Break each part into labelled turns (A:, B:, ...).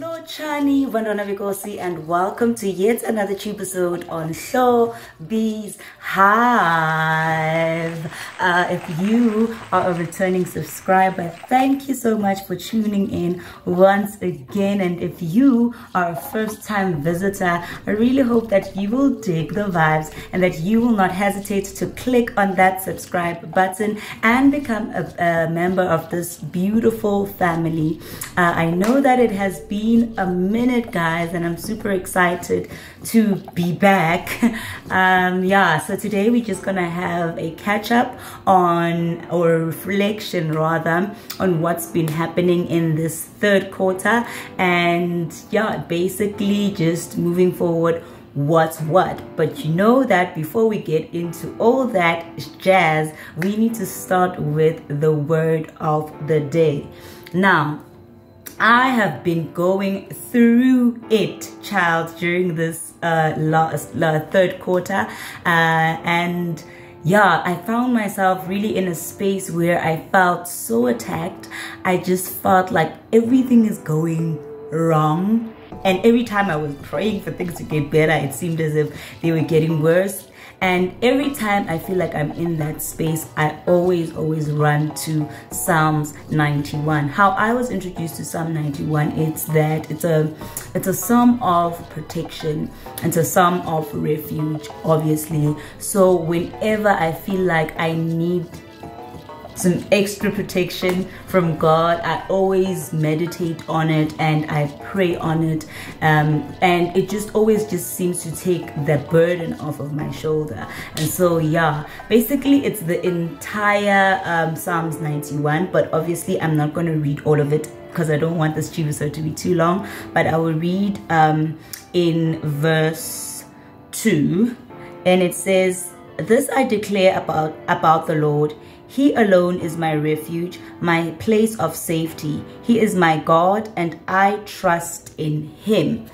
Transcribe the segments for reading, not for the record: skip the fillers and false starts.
A: Hello Chani, Vandana Vikosi, and welcome to yet another Tubersode on Show Bees Hive. If you are a returning subscriber, thank you so much for tuning in once again. And if you are a first-time visitor, I really hope that you will dig the vibes and that you will not hesitate to click on that subscribe button and become a member of this beautiful family. I know that it has been a minute, guys, and I'm super excited to be back. So today we're just gonna have a catch up on, or a reflection rather, on what's been happening in this third quarter, and basically just moving forward what's what. But you know that before we get into all that jazz, we need to start with the word of the day. Now, I have been going through it, child, during this third quarter, and I found myself really in a space where I felt so attacked. I just felt like everything is going wrong, and every time I was praying for things to get better, it seemed as if they were getting worse. And every time I feel like I'm in that space, I always run to Psalms 91. How I was introduced to Psalm 91, it's that it's a psalm of protection. It's a psalm of refuge, obviously. So whenever I feel like I need some extra protection from God, I always meditate on it and I pray on it, and it just always seems to take the burden off of my shoulder. And so basically it's the entire Psalms 91, but obviously I'm not going to read all of it because I don't want this Tubersode to be too long, but I will read in verse 2, and it says, "This I declare about the Lord. He alone is my refuge, my place of safety. He is my God, and I trust in him."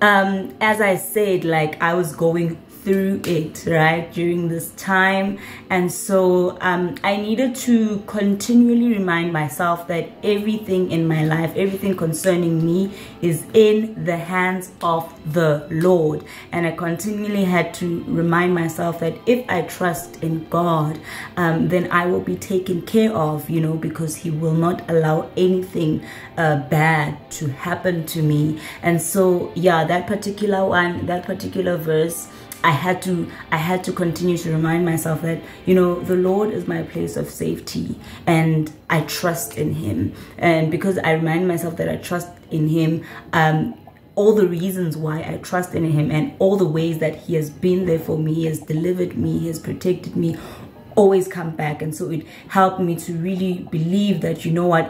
A: As I said, like, I was going through it right during this time, and so I needed to continually remind myself that everything in my life, everything concerning me, is in the hands of the Lord. And I continually had to remind myself that if I trust in God, then I will be taken care of, because he will not allow anything bad to happen to me. And so that particular verse, I had to continue to remind myself that, the Lord is my place of safety and I trust in him. And because I remind myself that I trust in him, all the reasons why I trust in him and all the ways that he has been there for me, he has delivered me, he has protected me, always come back. And so it helped me to really believe that,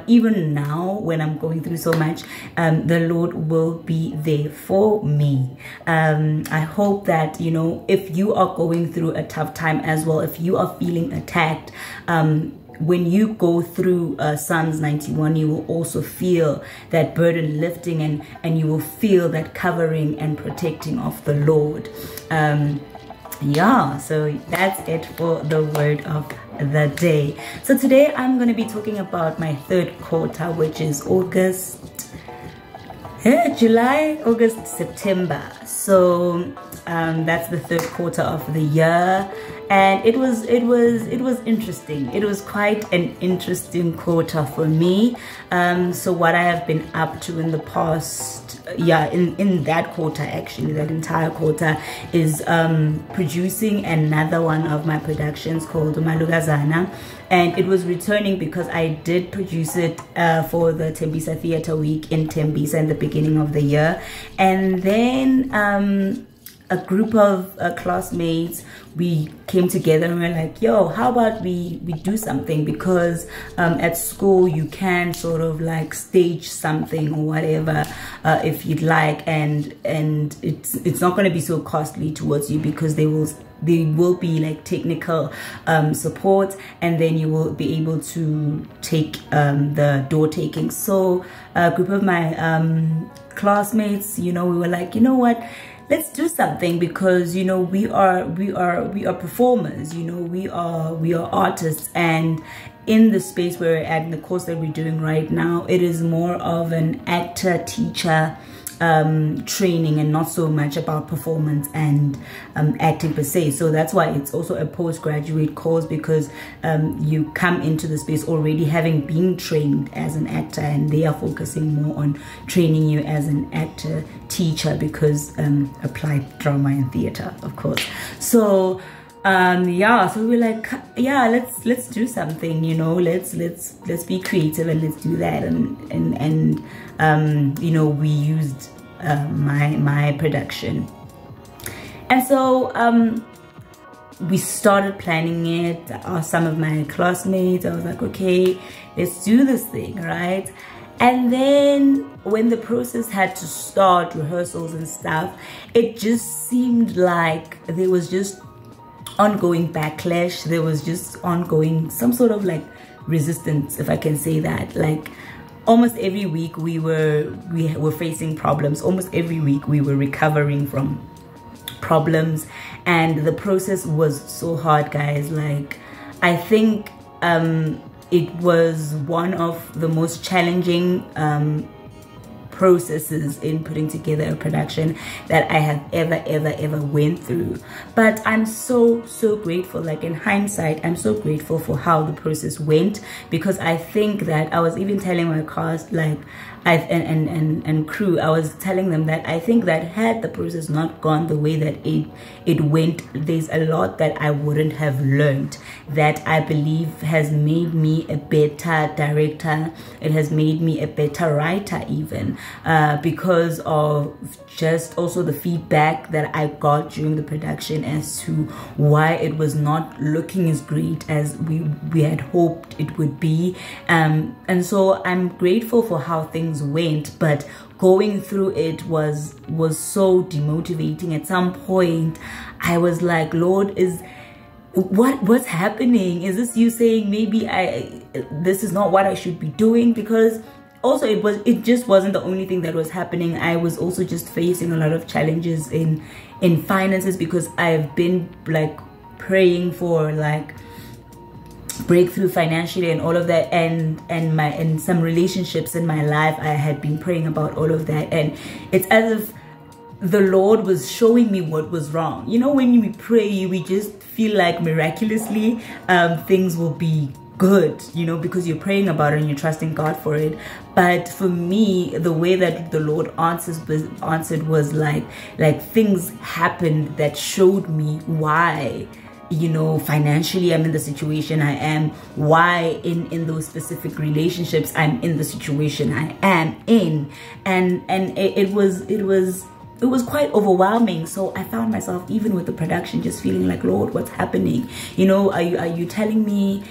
A: even now when I'm going through so much, the Lord will be there for me. I hope that, if you are going through a tough time as well, if you are feeling attacked, when you go through Psalms 91, you will also feel that burden lifting, and you will feel that covering and protecting of the Lord. So that's it for the word of the day. So today I'm going to be talking about my third quarter, which is July, August, September. So that's the third quarter of the year, and it was interesting. It was quite an interesting quarter for me. So what I have been up to in the past, in that quarter, actually that entire quarter, is producing another one of my productions called Malugazana. And it was returning because I did produce it for the Tembisa Theatre Week in Tembisa in the beginning of the year. And then a group of classmates, we came together and we were like, yo, how about we do something? Because at school you can sort of like stage something or whatever if you'd like, and it's not going to be so costly towards you because they will be like technical support, and then you will be able to take the door taking. So a group of my classmates, we were like, you know what, let's do something, because you know we are performers, you know, we are artists, and in the space where we're at, in the course that we're doing right now, it is more of an actor teacher training, and not so much about performance and acting per se. So that's why it's also a postgraduate course, because you come into the space already having been trained as an actor, and they are focusing more on training you as an actor teacher, because applied drama and theater, of course. So yeah, so we're like, yeah, let's do something, you know, let's be creative, and let's do that. And you know, we used my production, and so we started planning it. Some of my classmates, I was like, okay, let's do this thing, right? And then when the process had to start, rehearsals and stuff, it just seemed like there was just ongoing backlash. There was just ongoing some sort of like resistance, if I can say that. Like almost every week we were facing problems. Almost every week we were recovering from problems, and the process was so hard, guys. Like I think it was one of the most challenging processes in putting together a production that I have ever went through. But I'm so grateful. Like in hindsight, I'm so grateful for how the process went, because I think that I was even telling my cast, like and crew, I was telling them that I think that had the process not gone the way that it went, there's a lot that I wouldn't have learned, that I believe has made me a better director. It has made me a better writer, even because of just also the feedback that I got during the production as to why it was not looking as great as we had hoped it would be. And so I'm grateful for how things went, but going through it was so demotivating. At some point I was like, Lord, what's happening? Is this you saying maybe this is not what I should be doing? Because also it just wasn't the only thing that was happening. I was also just facing a lot of challenges in finances, because I've been like praying for like breakthrough financially and all of that, and some relationships in my life. I had been praying about all of that, and it's as if the Lord was showing me what was wrong. You know, when we pray, we just feel like miraculously things will be good, you know, because you're praying about it and you're trusting God for it. But for me, the way that the Lord answered was like things happened that showed me why, you know, financially I'm in the situation I am, why in those specific relationships I'm in the situation I am in, and it was quite overwhelming. So I found myself, even with the production, just feeling like, Lord, what's happening? You know, are you telling me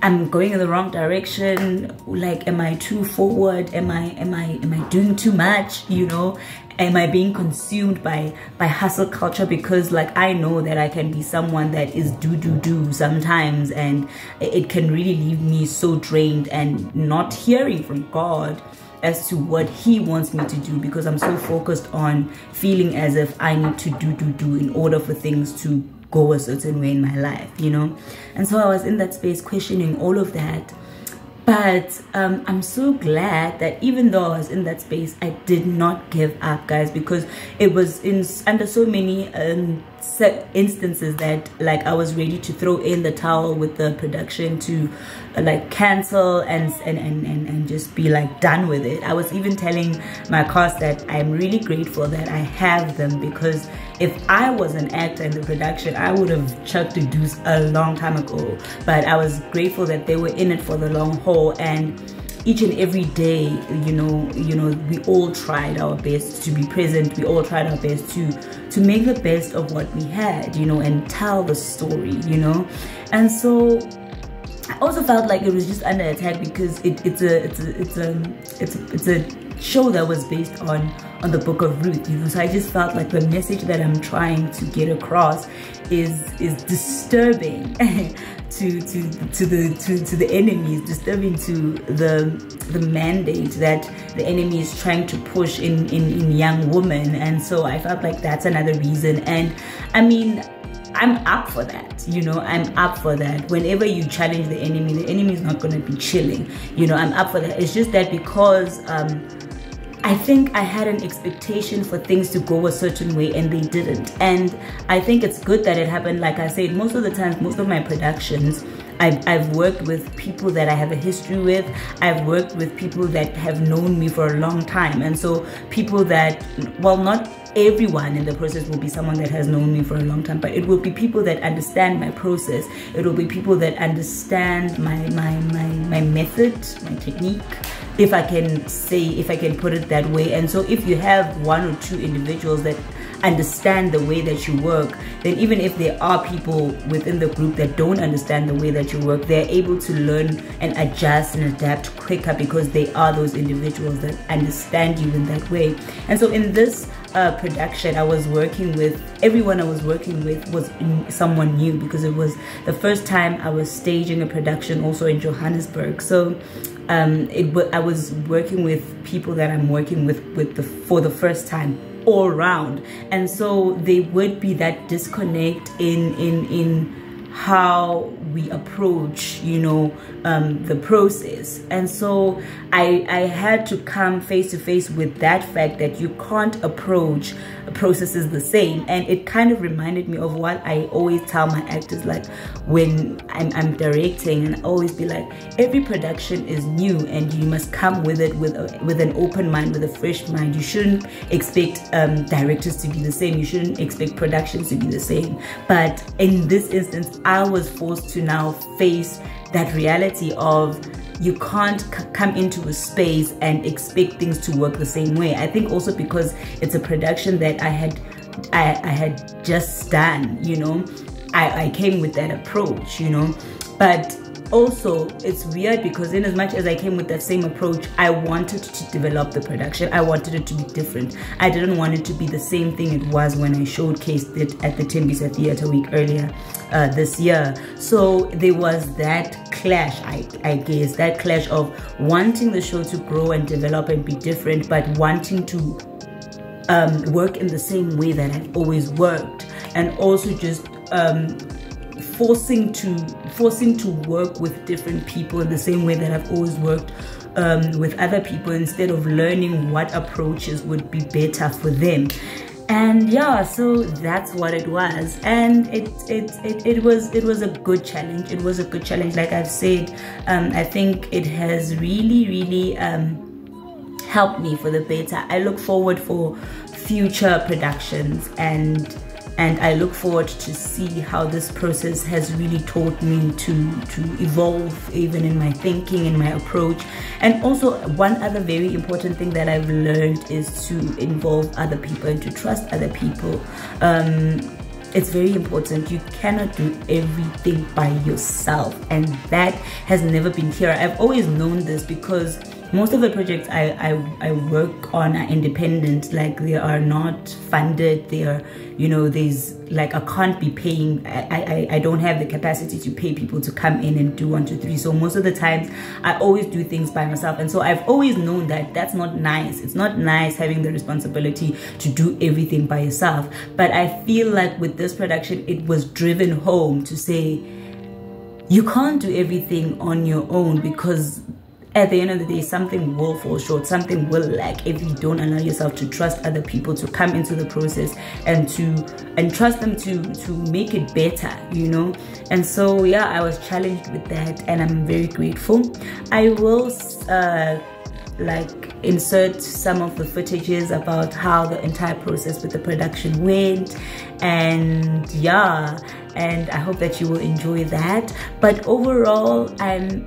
A: I'm going in the wrong direction? Like, am I too forward? Am I doing too much? You know, am I being consumed by hustle culture? Because like I know that I can be someone that is do sometimes, and it can really leave me so drained and not hearing from God as to what He wants me to do, because I'm so focused on feeling as if I need to do in order for things to go a certain way in my life, you know. And so I was in that space questioning all of that. But I'm so glad that even though I was in that space, I did not give up, guys, because it was under so many instances that like I was ready to throw in the towel with the production, to like cancel and just be like done with it. I was even telling my cast that I'm really grateful that I have them, because if I was an actor in the production, I would have chucked the deuce a long time ago. But I was grateful that they were in it for the long haul, and each and every day, you know, we all tried our best to be present. We all tried our best to make the best of what we had, you know, and tell the story, you know. And so I also felt like it was just under attack, because it's a show that was based on the book of Ruth, you know. So I just felt like the message that I'm trying to get across is disturbing the enemies, disturbing to the mandate that the enemy is trying to push in young women. And so I felt like that's another reason. And I mean, I'm up for that, you know, I'm up for that. Whenever you challenge the enemy is not going to be chilling, you know, I'm up for that. It's just that because I think I had an expectation for things to go a certain way and they didn't. And I think it's good that it happened. Like I said, most of the times, most of my productions, I've worked with people that I have a history with. I've worked with people that have known me for a long time. And so people that, well, not everyone in the process will be someone that has known me for a long time, but it will be people that understand my process. It will be people that understand my method, my technique, if I can put it that way. And so if you have one or two individuals that understand the way that you work, then even if there are people within the group that don't understand the way that you work, they're able to learn and adjust and adapt quicker because they are those individuals that understand you in that way. And so in this production, I was working with, everyone I was working with was someone new, because it was the first time I was staging a production also in Johannesburg. So I was working with people that I'm working with for the first time all round. And so there would be that disconnect in how we approach, you know, the process. And so I had to come face to face with that fact that you can't approach processes the same. And it kind of reminded me of what I always tell my actors, like when I'm directing, and I always be like, every production is new and you must come with it with an open mind, with a fresh mind. You shouldn't expect directors to be the same. You shouldn't expect productions to be the same. But in this instance, I was forced to now face that reality of you can't come into a space and expect things to work the same way. I think also because it's a production that I had just done, you know, I came with that approach, you know. But also it's weird because in as much as I came with that same approach, I wanted to develop the production. I wanted it to be different. I didn't want it to be the same thing it was when I showcased it at the Tembisa Theatre Week earlier this year. So there was that clash, I guess, that clash of wanting the show to grow and develop and be different, but wanting to work in the same way that I've always worked, and also just forcing to work with different people in the same way that I've always worked with other people, instead of learning what approaches would be better for them. And yeah, so that's what it was. And it was a good challenge. It was a good challenge. Like I've said, I think it has really helped me for the better. I look forward for future productions, and I look forward to see how this process has really taught me to evolve, even in my thinking and my approach. And also one other very important thing that I've learned is to involve other people and to trust other people. It's very important. You cannot do everything by yourself, and that has never been clear. I've always known this because most of the projects I work on are independent. Like, they are not funded. They are, you know, there's like, I can't be paying, I don't have the capacity to pay people to come in and do 1, 2, 3. So most of the times I always do things by myself. And so I've always known that that's not nice. It's not nice having the responsibility to do everything by yourself. But I feel like with this production, it was driven home to say, you can't do everything on your own, because at the end of the day, something will fall short, something will lack if you don't allow yourself to trust other people to come into the process and trust them to make it better, you know. And so yeah, I was challenged with that, and I'm very grateful. I will like insert some of the footages about how the entire process with the production went, and yeah, and I hope that you will enjoy that. But overall, I'm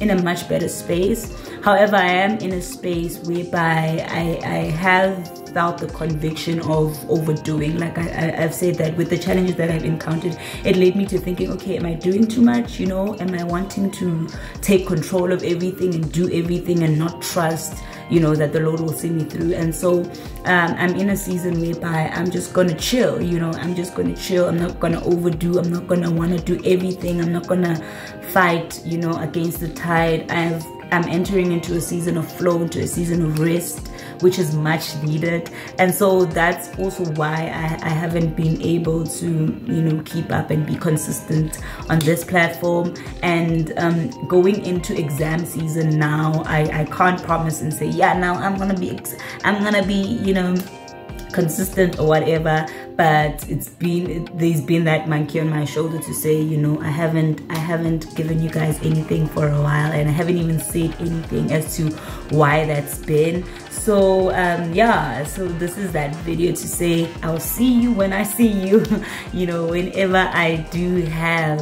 A: in a much better space. However, I am in a space whereby I have felt the conviction of overdoing. Like I've said that with the challenges that I've encountered, it led me to thinking, okay, am I doing too much? You know, am I wanting to take control of everything and do everything and not trust, you know, that the Lord will see me through. And so I'm in a season whereby I'm just gonna chill, you know, I'm just gonna chill. I'm not gonna overdo, I'm not gonna want to do everything, I'm not gonna fight, you know, against the tide. I'm entering into a season of flow, into a season of rest, which is much needed. And so that's also why I haven't been able to, you know, keep up and be consistent on this platform. And going into exam season now, I can't promise and say, yeah, now I'm gonna be, you know, consistent or whatever, but there's been that monkey on my shoulder to say, you know, I haven't given you guys anything for a while, and I haven't even said anything as to why that's been. So yeah, so this is that video to say I'll see you when I see you. You know, whenever I do have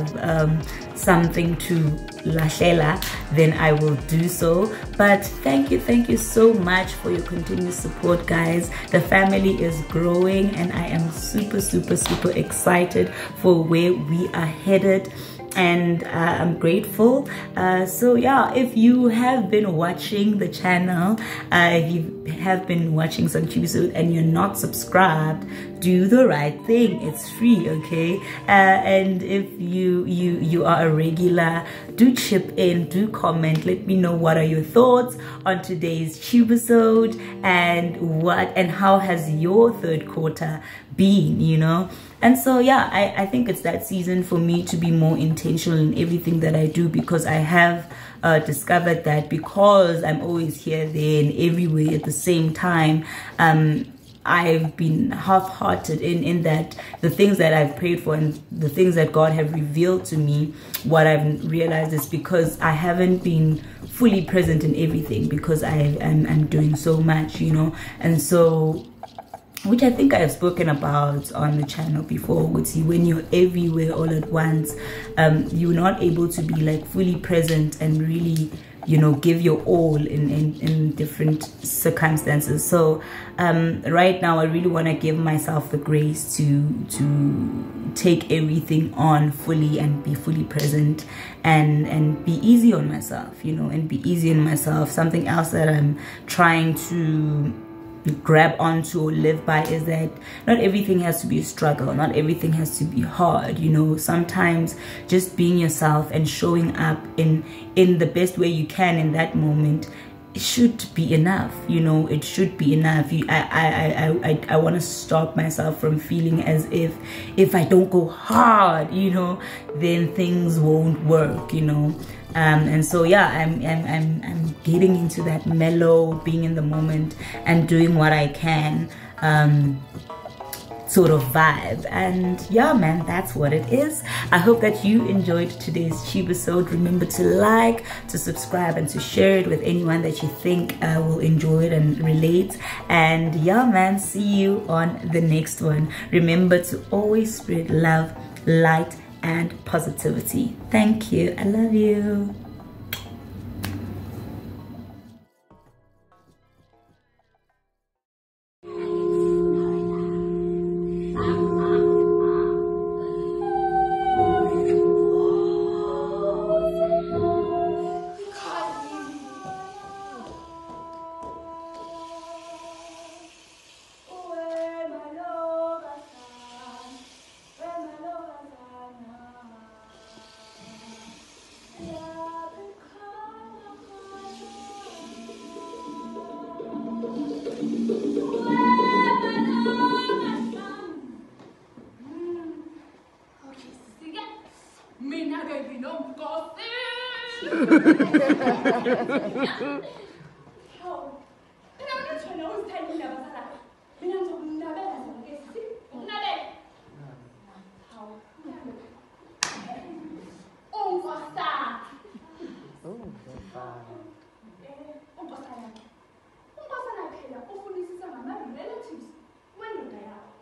A: something to lahlela, then I will do so. But thank you so much for your continued support, guys. The family is growing, and I am super excited for where we are headed, and I'm grateful. So yeah, if you have been watching the channel, if you have been watching some Tubersode and you're not subscribed, do the right thing. It's free, okay? And if you are a regular, do chip in, do comment, let me know what are your thoughts on today's Tubersode, and how has your third quarter been, you know? And so yeah, I think it's that season for me to be more intentional in everything that I do, because I have discovered that because I'm always here, there, and everywhere at the same time, I've been half-hearted in that the things that I've prayed for and the things that God have revealed to me, what I've realized is because I haven't been fully present in everything, because I'm doing so much, you know. And so, which I think I have spoken about on the channel before, when you're everywhere all at once, you're not able to be like fully present and really, you know, give your all in different circumstances. So right now I really want to give myself the grace to take everything on fully and be fully present, and be easy on myself, you know, and be easy on myself. Something else that I'm trying to grab onto or live by is that not everything has to be a struggle, not everything has to be hard, you know. Sometimes just being yourself and showing up in the best way you can in that moment, it should be enough, you know. It should be enough. I want to stop myself from feeling as if I don't go hard, you know, then things won't work, you know. And so yeah, I'm getting into that mellow, being in the moment and doing what I can sort of vibe. And yeah, man, that's what it is. I hope that you enjoyed today's Tubersode. Remember to like, to subscribe, and to share it with anyone that you think will enjoy it and relate. And yeah, man, see you on the next one. Remember to always spread love, light, and positivity. Thank you. I love you.
B: Unkosana phela ufunisisa ngama relatives wendoda yakho.